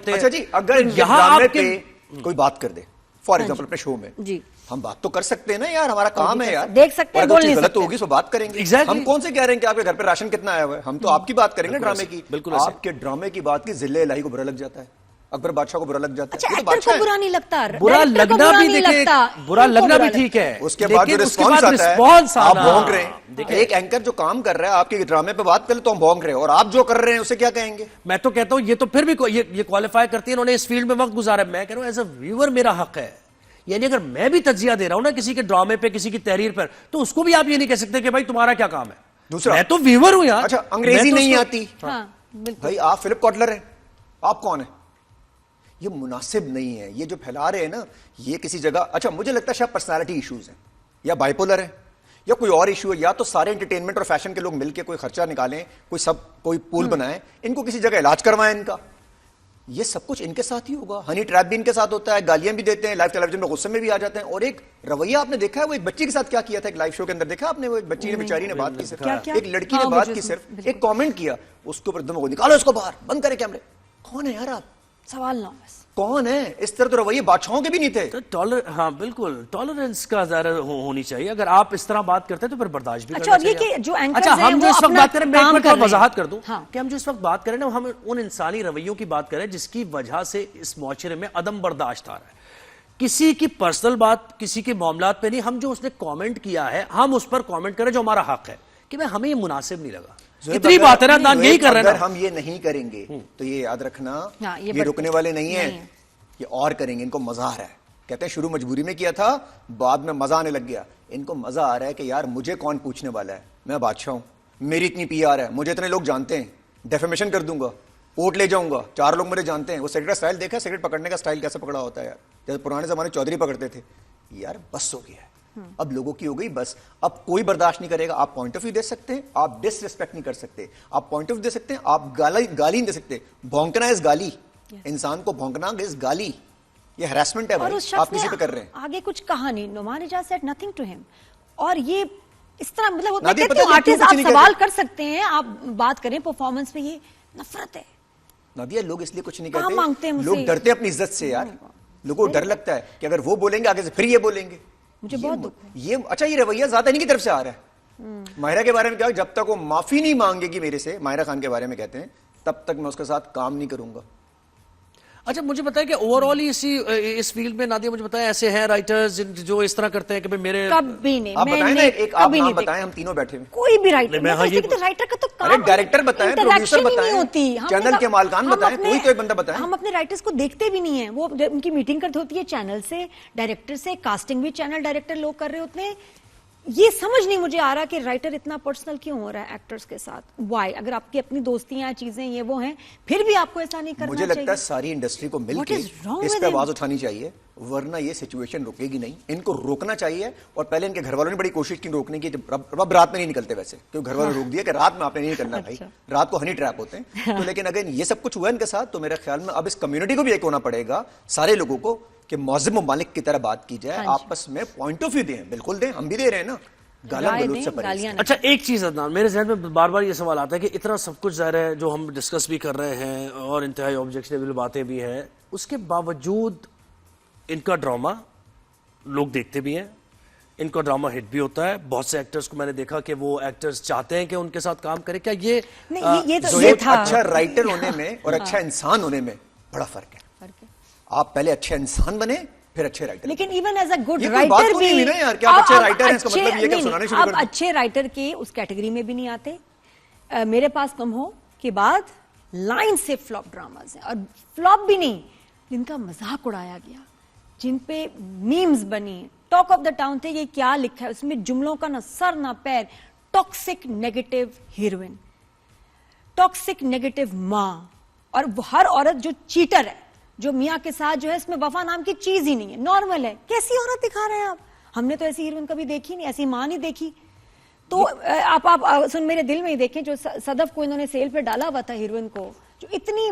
ہوتے ہیں. اچھا جی, اگر ڈرامے پہ کوئی بات کر دے فار ایگزامپل اپنے شو میں, ہم بات تو کر سکتے ہیں نا یار, ہمارا کام ہے یار, دیکھ سکتے ہیں, بول نہیں غلط ہوگی تو بات کریں گے. ہم کون سے کہہ رہے ہیں کہ آپ کے گھر پہ راشن کتنا آیا ہوا ہے, ہم تو آپ کی بات کریں گے ڈرامے کی. آپ کے ڈرامے کی بات کی ذلہ الہی کو برا لگ جاتا ہے, اکبر بادشاہ کو برا لگ جاتا ہے. ایکٹر کو برا نہیں لگتا, برا لگنا بھی دیکھیں, برا لگنا بھی ٹھیک ہے, اس کے بعد جو رسپانس آتا ہے آپ بھونک رہے ہیں. ایک اینکر جو کام کر رہا ہے آپ کے ڈرامے پہ بات کرے تو ہم بھونک رہے ہیں, اور آپ جو کر رہے ہیں اسے کیا کہیں گے؟ میں تو کہتا ہوں یہ تو پھر بھی یہ کوالیفائی کرتی ہے, انہوں نے اس فیلڈ میں وقت گزارا ہے. میں کہہ رہا ہوں ایز اے ویور میرا حق ہے, یعنی اگر میں بھی تجزیہ دے رہا ہوں نا کسی کے ڈرامے پہ, کسی کی تحریر پر, تو اس کو بھی آپ یہ نہیں کہہ سکتے کہ بھائی تمہارا کیا کام ہے. دوسرا, میں تو ویور ہوں یار. اچھا انگریزی نہیں آتی بھائی, آپ فلپ کاٹلر ہیں, آپ کون ہیں؟ یہ مناسب نہیں ہے یہ جو پھیلا رہے ہیں نا, یہ کسی جگہ. اچھا مجھے لگتا ہے شاید پرسنالٹی ایشوز ہیں, یا بائی پولر ہیں, یا کوئی اور ایشو ہے, یا تو سارے انٹرٹینمنٹ اور فیشن کے لوگ مل کے کوئی خرچہ نکالیں, کوئی پول بنائیں, ان کو کسی جگہ علاج کروائیں ان کا. یہ سب کچھ ان کے ساتھ ہی ہوگا. ہنی ٹریپ بھی ان کے ساتھ ہوتا ہے, گالیاں بھی دیتے ہیں, لائیو ٹیلی ویژن میں غصے میں بھی آ جاتے ہیں. اور ایک رویہ آپ نے دیکھا ہے, وہ ایک بچی کے ساتھ کیا کیا تھا ایک لائیو شو کے اندر, دیکھا آپ نے؟ وہ ایک بچی نے بیچاری نے بات کی, صرف ایک لڑکی نے بات کی, صرف ایک کامنٹ کیا, اس کے اوپر دم کو نکالو اس کو باہر, بند کرے کیمرے. کون ہے یار آپ؟ سوال نہ بس کون ہے؟ اس طرح تو رویے بادشاہوں کے بھی نہیں تھے. ہاں بالکل, ٹالرنس کا ظاہر ہونی چاہیے. اگر آپ اس طرح بات کرتے ہیں تو پھر برداشت بھی کرنا چاہیے. اچھا ہم جو اس وقت بات کریں, میں ایک وضاحت کر دوں کہ ہم جو اس وقت بات کریں نا, ہم ان انسانی رویوں کی بات کریں جس کی وجہ سے اس معاشرے میں عدم برداشت آ رہا ہے. کسی کی پرسنل بات, کسی کے معاملات پہ نہیں, ہم جو اس نے کامنٹ کیا ہے ہم اس پر کامنٹ کریں جو ہمارا حق ہے, کہ میں ہمیں یہ مناسب نہیں لگا. اتنی بات ہے نا, یہی کر رہے ہیں. اگر ہم یہ نہیں کریں گے تو یہ یاد رکھنا, یہ رکنے والے نہیں ہیں, یہ اور کریں گے. ان کو مزہ آ رہا ہے, کہتے ہیں شروع مجبوری میں کیا تھا, بعد میں مزہ آنے لگ گیا. ان کو مزہ آ رہا ہے کہ یار مجھے کون پوچھنے والا ہے, میں بادشاہ ہوں, میری اتنی پی آر ہے, مجھے اتنے لوگ جانتے ہیں, ڈیفیمیشن کر دوں گا, کوٹ لے جاؤں گا, 4 لوگ مجھے جانتے ہیں. وہ سگریٹ کا سٹائل دیکھا, سگریٹ پکڑنے کا سٹائل کیسے پکڑا ہوتا ہے یار, جیسے پرانے زمانے چودھری پکڑتے تھے. یار بس ہو گیا ہے, اب لوگوں کی ہو گئی بس. اب کوئی برداشت نہیں کرے گا. آپ پوائنٹ آف ویو دے سکتے ہیں, آپ ڈس ریسپیکٹ نہیں کر سکتے, آپ پوائنٹ آف ویو دے سکتے ہیں, آپ گالی نہیں دے سکتے. بھونکنا اس گالی, انسان کو بھونکنا اس گالی, یہ ہراسمنٹ ہے بھائی, آپ کسی پہ کر رہے ہیں. آگے کچھ کہا نہیں, نعمان اجاز said nothing to him. اور یہ اس طرح مطلب ہوتا ہے کہ آرٹسٹ آپ سوال کر سکتے ہیں, آپ بات کریں پرفارمنس پہ, یہ نفرت ہے. نادیہ لوگ اس لیے کچھ نہیں کہتے, لوگ ڈرتے اپنی عزت سے یار. لوگوں کو ڈر لگتا ہے کہ اگر وہ بولیں گے آگے سے پھر یہ بولیں گے. مجھے بہت دکھ ہے یہ. اچھا یہ رویہ زیادہ نہیں کی طرف سے آ رہا ہے. ماہرہ کے بارے میں کیا, جب تک وہ معافی نہیں مانگے گی میرے سے, ماہرہ خان کے بارے میں کہتے ہیں, تب تک میں اس کے ساتھ کام نہیں کروں گا. اچھا مجھے بتائیں کہ اوور آل اس فیلڈ میں نادیہ مجھے بتائیں ایسے ہیں رائٹرز جو اس طرح کرتے ہیں کہ میرے کبھی نہیں. آپ بتائیں نا, ایک آپ نام بتائیں, ہم تینوں بیٹھے ہیں, کوئی بھی رائٹر کا تو کام, ڈائریکٹر بتائیں, پروڈیوسر بتائیں, چینل کے مالکان بتائیں, کوئی تو ایک بندہ بتائیں. ہم اپنے رائٹرز کو دیکھتے بھی نہیں ہیں, وہ ان کی میٹنگ کرتے ہوتی ہے چینل سے, ڈائریکٹر سے, کاسٹنگ بھی چینل ڈائریکٹر لوگ کر رہے ہوتے ہیں. یہ سمجھ نہیں مجھے آ رہا کہ رائٹر اتنا پرسنل کیوں ہو رہا ہے ایکٹرز کے ساتھ. وائی؟ اگر آپ کی اپنی دوستیاں چیزیں یہ وہ ہیں, پھر بھی آپ کو ایسا نہیں کرنا چاہیے. مجھے لگتا ہے ساری انڈسٹری کو مل کے اس پہ آواز اٹھانی چاہیے, ورنہ یہ سچویشن رکے گی نہیں. ان کو روکنا چاہیے, اور پہلے ان کے گھر والوں نے بڑی کوشش کی روکنے کی. اب رات میں نہیں نکلتے ویسے, کیونکہ گھر والوں نے روک دیا کہ رات میں آپ نے نہیں نکلنا بھائی, رات کو ہنی ٹریپ ہوتے ہیں. تو لیکن اگر یہ سب کچھ ہوا ان کے ساتھ, تو میرے خیال میں اب اس کمیونٹی کو بھی ایک ہونا پڑے گا, سارے لوگوں کو, کہ معذب ممالک کی طرح بات کی جائے, آپس میں پوائنٹ آف ویو دیں. بالکل دیں, ہم بھی دے رہے ہیں نا. اچھا ایک چیز عدنان, میرے ذہن میں بار بار یہ سوال آتا ہے کہ اتنا سب کچھ ظاہر ہے جو ہم ڈسکس بھی کر رہے ہیں, اور انتہائی آبجیکشنیبل باتیں بھی ہیں, اس کے باوجود ان کا ڈرامہ لوگ دیکھتے بھی ہیں, ان کا ڈرامہ ہٹ بھی ہوتا ہے. بہت سے ایکٹرز کو میں نے دیکھا کہ وہ ایکٹرز چاہتے ہیں کہ ان کے ساتھ کام کرے. کیا یہ اچھا رائٹر ہونے میں اور اچھا انسان ہونے میں بڑا فرق ہے. آپ پہلے اچھے انسان بنے, پھر اچھے رائٹر. لیکن even as a good writer بھی آپ اچھے رائٹر کے اس کیٹیگری میں بھی نہیں آتے. میرے پاس تم ہو کے بعد لائن سے فلاپ ڈراماز ہیں, اور فلاپ بھی نہیں, جن کا مذاق اڑایا گیا, جن پہ میمز بنی, ٹاک آف دا ٹاؤن تھے. یہ کیا لکھا ہے اس میں, جملوں کا نہ سر نہ پیر. Toxic negative heroine, toxic negative ماں, اور ہر عورت جو چیٹر ہے, جو میاں کے ساتھ جو ہے اس میں وفا نام کی چیز ہی نہیں ہے, نارمل ہے. کیسی عورت دکھا رہے ہیں آپ؟ ہم نے تو ایسی ہیروئن کبھی دیکھی نہیں, ایسی ماں نہیں دیکھی. تو آپ سن میرے دل میں ہی دیکھیں, جو صدف کو انہوں نے سیل پہ ڈالا ہوا تھا ہیروئن کو, جو اتنی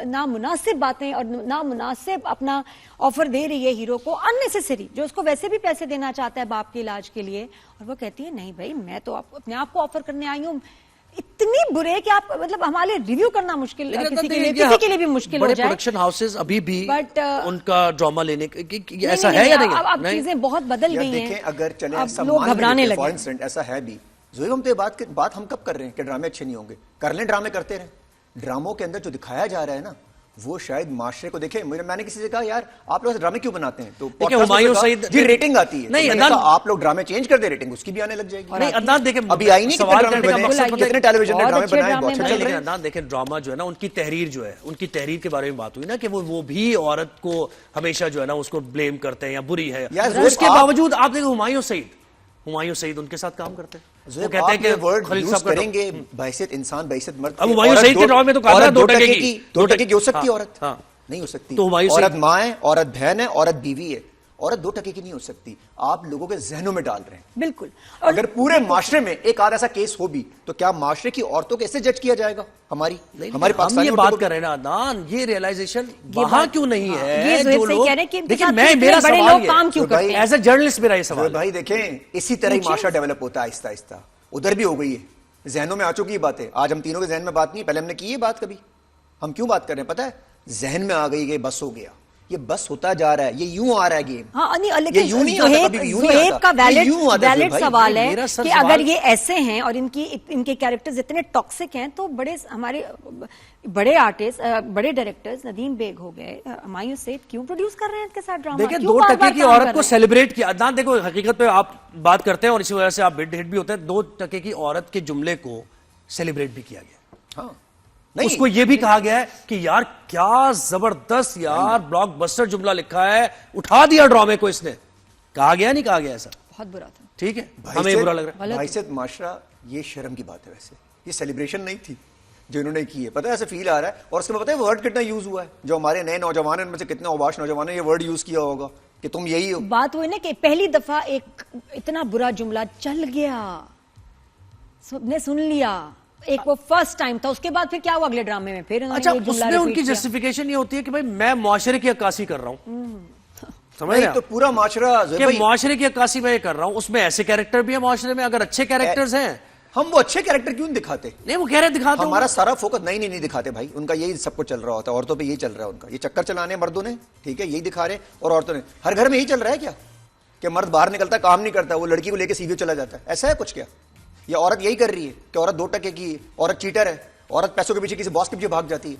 نامناسب باتیں اور نامناسب اپنا آفر دے رہی ہے ہیرو کو, اننیسیسری, جو اس کو ویسے بھی پیسے دینا چاہتا ہے باپ کے علاج کے لیے, اور وہ کہتی ہے نہیں بھائی میں تو اپنے آپ کو آفر کرنے آئی ہوں. اتنی برے کہ آپ مطلب ہمارے ریویو کرنا مشکل کسی کے لیے بھی مشکل ہو جائے. پروڈکشن ہاؤسز ابھی بھی ان کا ڈراما لینے ایسا ہے یا نہیں؟ اب چیزیں بہت بدل گئی ہیں. دیکھیں اگر چلیں لوگ گھبرانے لگے. فار انسٹنٹ ایسا ہے بھی زویب، ہم تو بات ہم کب کر رہے ہیں کہ ڈرامے اچھے نہیں ہوں گے؟ کر لیں ڈرامے، کرتے رہیں. ڈراموں کے اندر جو دکھایا جا رہا ہے نا وہ شاید معاشرے کو دیکھیں. میں نے کسی سے کہا یار آپ لوگ ڈرامے کیوں بناتے ہیں؟ تو ہمایوں سعید جی ریٹنگ آتی ہے. نہیں آپ لوگ ڈرامے چینج کر دیں، ریٹنگ اس کی بھی آنے لگ جائے گی. نہیں عدنان دیکھیں ابھی آئی نہیں کتنے ٹیلی ویژن نے ڈرامے بنائے بہت اچھے چل رہے ہیں. عدنان دیکھیں ڈراما جو ہے نا ان کی تحریر جو ہے، ان کی تحریر کے بارے میں بات ہوئی نا کہ وہ بھی عورت کو ہمیشہ جو ہے نا اس کو بلیم کرتے ہیں یا بری ہے. اس کے باوجود آپ دیکھیں ہمایوں سعید ان کے ساتھ کام کرتے ہیں. وہ کہتے ہیں کہ خلیل صاحب کریں گے بحیثیت انسان، بحیثیت مرد. اب ہمایوں سعید کے ڈرامے میں تو کہا تھا 2 ٹکے کی ہو سکتی ہے عورت؟ نہیں ہو سکتی. عورت ماں ہے، عورت بہن ہے، عورت بیوی ہے. عورت 2 ٹکے کی نہیں ہو سکتی. آپ لوگوں کے ذہنوں میں ڈال رہے ہیں. بالکل. اگر پورے معاشرے میں ایک آدھ ایسا کیس ہو بھی تو کیا معاشرے کی عورتوں کیسے جج کیا جائے گا؟ ہماری ہم یہ بات کر رہے ہیں نا عدنان، یہ ریئلائزیشن وہاں کیوں نہیں ہے؟ جو لوگ دیکھیں میرا سوال کام کیوں کرتے ہیں؟ ایز اے جرنلسٹ میرا یہ سوال بھائی دیکھیں اسی طرح ہی معاشرہ ڈیولپ ہوتا ہے آہستہ آہستہ. ادھر بھی ہو گئی ہے، ذہنوں میں آ چکی یہ باتیں. آج ہم تینوں کے ذہن میں بات نہیں، پہلے ہم نے کی یہ بات کبھی. ہم کیوں بات کر رہے ہیں پتہ ہے؟ ذہن میں آ گئی کہ بس ہو گیا، یہ بس ہوتا جا رہا ہے، یہ یوں آ رہا ہے گیم. ہاں لیکن زہیب کا ویلڈ سوال ہے کہ اگر یہ ایسے ہیں اور ان کے کیریکٹرز اتنے ٹاکسک ہیں تو ہمارے بڑے آرٹسٹ، بڑے ڈائریکٹرز ندیم بیگ ہو گئے، ہمایوں سعید کیوں پروڈیوس کر رہے ہیں ان کے ساتھ ڈرامہ؟ دیکھیں 2 ٹکے کی عورت کو سیلیبریٹ کیا. عدنان دیکھو حقیقت پہ آپ بات کرتے ہیں اور اسی وجہ سے آپ ہٹ بھی ہوتے ہیں. 2 ٹکے کی عورت کے جملے کو سیلیبریٹ بھی کیا گیا. ہاں اس کو یہ بھی کہا گیا ہے کہ یار کیا زبردست یار بلاک بسٹر جملہ لکھا ہے، اٹھا دیا ڈرامے کو اس نے. کہا گیا نہیں کہا گیا ایسا؟ بہت برا تھا. ٹھیک ہے ہمیں برا لگ رہا ہے. بحیثیت معاشرہ یہ شرم کی بات ہے. ویسے یہ سیلیبریشن نہیں تھی جو انہوں نے کی ہے. پتہ ہے ایسے فیل آ رہا ہے. اور اس میں پتہ ہے ورڈ کتنا یوز ہوا ہے، جو ہمارے نئے نوجوان ان میں سے کتنے اوباش نوجوانوں نے یہ ورڈ یوز کیا ہوگا کہ تم یہی ہو. بات ہوئی نا کہ پہلی دفعہ ایک اتنا برا جملہ چل گیا، سب نے سن لیا، ایک وہ فرسٹ ٹائم تھا. اس کے بعد پھر کیا ہوا اگلے ڈرامے میں؟ پھر اچھا اس میں ان کی جسٹیفیکیشن یہ ہوتی ہے کہ بھائی میں معاشرے کی عکاسی کر رہا ہوں. سمجھ رہے ہیں؟ تو پورا معاشرہ کہ معاشرے کی عکاسی میں یہ کر رہا ہوں. اس میں ایسے کیریکٹر بھی ہیں معاشرے میں، اگر اچھے کیریکٹرز ہیں ہم وہ اچھے کیریکٹر کیوں دکھاتے؟ نہیں وہ کہہ رہے دکھاتے. ہمارا سارا فوکس نہیں دکھاتے بھائی. ان کا یہی سب کچھ چل رہا ہوتا ہے، عورتوں پہ یہی چل رہا ہے. ان کا یہ چکر چلانے مردوں نے، ٹھیک ہے یہی دکھا رہے، اور عورتوں نے ہر گھر میں یہی چل رہا ہے. کیا کہ مرد باہر نکلتا ہے کام نہیں کرتا، وہ لڑکی کو لے کے سی وی چلا جاتا ہے. ایسا ہے کچھ کیا؟ یا عورت یہی کر رہی ہے کہ عورت 2 ٹکے کی، عورت چیٹر ہے، عورت پیسوں کے پیچھے کسی باس کے پیچھے بھاگ جاتی ہے.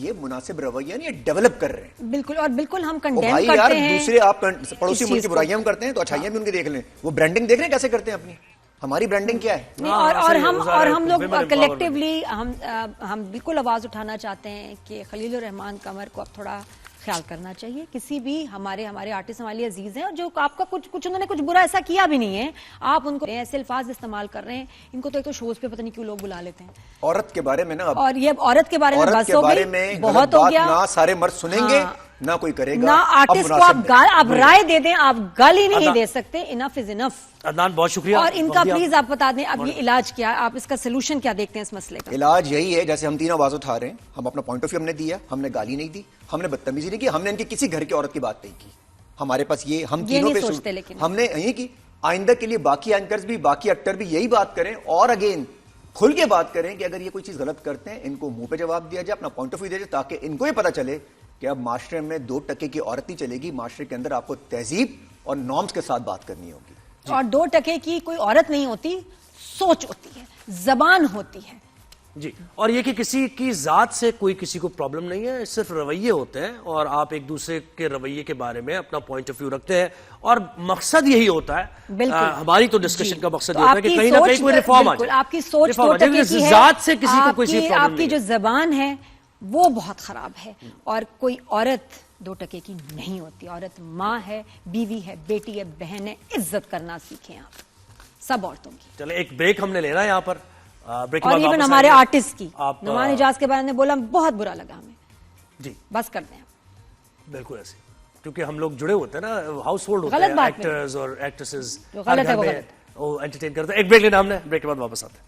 یہ مناسب رویہ نہیں، یہ ڈیولپ کر رہے ہیں. بالکل. اور بالکل ہم کنڈیم کرتے ہیں دوسرے آپ پڑوسی ملک کی برائیاں ہم کرتے ہیں تو اچھائیاں بھی ان کی دیکھ لیں. وہ برانڈنگ دیکھ رہے ہیں کیسے کرتے ہیں اپنی. ہماری برانڈنگ کیا ہے؟ اور ہم لوگ کلیکٹیولی ہم بالکل آواز اٹھانا چاہتے ہیں کہ خلیل الرحمان قمر کو اب تھوڑا خیال کرنا چاہیے. کسی بھی ہمارے آرٹسٹ ہمارے عزیز ہیں اور جو آپ کا کچھ انہوں نے کچھ برا ایسا کیا بھی نہیں ہے، آپ ان کو ایسے الفاظ استعمال کر رہے ہیں. ان کو تو ایک تو شوز پہ پتہ نہیں کیوں لوگ بلا لیتے ہیں. عورت کے بارے میں نا، اور یہ عورت کے بارے میں بس ہو گئی، بہت ہو گیا. نہ سارے مرد سنیں گے نہ کوئی کرے گا. نہ آرٹسٹ کو آپ رائے دے دیں، آپ گالی نہیں دے سکتے. انف از انف. عدنان بہت شکریہ. اور ان کا پلیز آپ بتا دیں اب یہ علاج کیا، آپ اس کا سولوشن کیا دیکھتے ہیں اس مسئلے کا؟ علاج یہی ہے جیسے ہم تین آواز اٹھا رہے ہیں، ہم اپنا پوائنٹ آف ویو ہم نے دیا، ہم نے گالی نہیں دی، ہم نے بدتمیزی نہیں کی، ہم نے ان کی کسی گھر کی عورت کی بات نہیں کی. ہمارے پاس یہ ہم تینوں پہ ہم نے یہی کی. آئندہ کے لیے باقی اینکرز بھی، باقی ایکٹر بھی یہی بات کریں اور اگین کھل کے بات کریں کہ اگر یہ کوئی چیز غلط کرتے ہیں ان کو منہ پہ جواب دیا جائے، اپنا پوائنٹ آف ویو دیا جائے، تاکہ ان کو یہ پتا چلے کہ اب معاشرے میں 2 ٹکے کی عورت نہیں چلے گی. معاشرے کے اندر آپ کو تہذیب اور نارمز کے ساتھ بات کرنی ہوگی. اور 2 ٹکے کی کوئی عورت نہیں ہوتی، سوچ ہوتی ہے، زبان ہوتی ہے. جی. اور یہ کہ کسی کی ذات سے کوئی کسی کو پرابلم نہیں ہے، صرف رویے ہوتے ہیں اور آپ ایک دوسرے کے رویے کے بارے میں اپنا پوائنٹ آف ویو رکھتے ہیں اور مقصد یہی ہوتا ہے. ہماری تو ڈسکشن کا مقصد یہ ہوتا ہے کہ کہیں نہ کہیں کوئی ریفارم آ جائے. آپ کی سوچ 2 ٹکے کی ہے، ذات سے کسی کو کوئی پرابلم نہیں. آپ کی جو زبان ہے وہ بہت خراب ہے. اور کوئی عورت 2 ٹکے کی نہیں ہوتی. عورت ماں ہے، بیوی ہے، بیٹی ہے، بہن ہے. عزت کرنا سیکھیں آپ سب عورتوں کی. چلے ایک بریک ہم نے لینا ہے یہاں پر. اور ایون ہمارے آرٹسٹ کی نعمان حجاز کے بارے میں بولا، بہت برا لگا ہمیں. جی بس کر دیں. بالکل ایسے کیونکہ ہم لوگ جڑے ہوتے ہیں نا، ہاؤس ہولڈ ہوتے ہیں، ایکٹرز اور ایکٹریسز، غلط ہے وہ انٹرٹین کرتے ہیں. ایک بریک لینا ہم نے، بریک کے بعد واپس آتے ہیں.